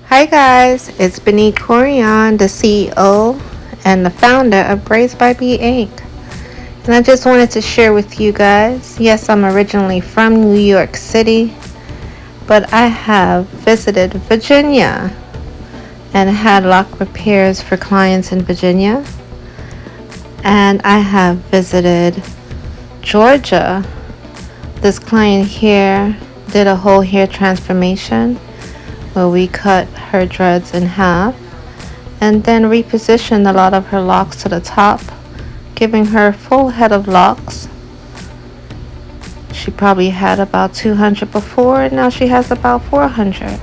Hi guys, it's Benny Corian, the CEO and the founder of Braids by B Inc. And I just wanted to share with you guys, yes, I'm originally from New York City, but I have visited Virginia and had lock repairs for clients in Virginia. And I have visited Georgia. This client here did a whole hair transformation where we cut her dreads in half and then repositioned a lot of her locks to the top, giving her a full head of locks. She probably had about 200 before, and now she has about 400.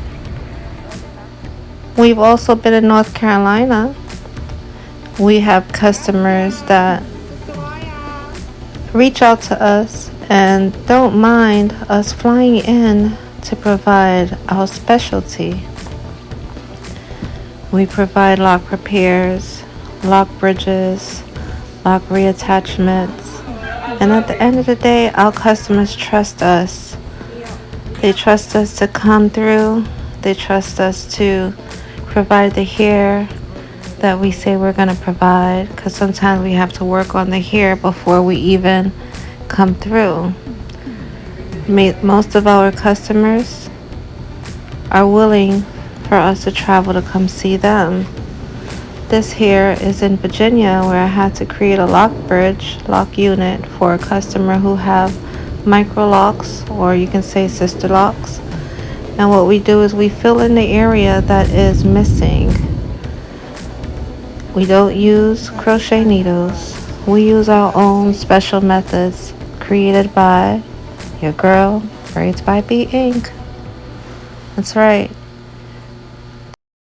We've also been in North Carolina. We have customers that reach out to us and don't mind us flying in to provide our specialty. We provide lock repairs, lock bridges, lock reattachments, and at the end of the day, our customers trust us. They trust us to come through. They trust us to provide the hair that we say we're going to provide, because sometimes we have to work on the hair before we even come through. Most of our customers are willing for us to travel to come see them. This here is in Virginia, where I had to create a lock bridge, lock unit for a customer who have micro locks, or you can say sister locks. And what we do is we fill in the area that is missing. We don't use crochet needles. We use our own special methods created by your girl, Braids by B Inc. That's right.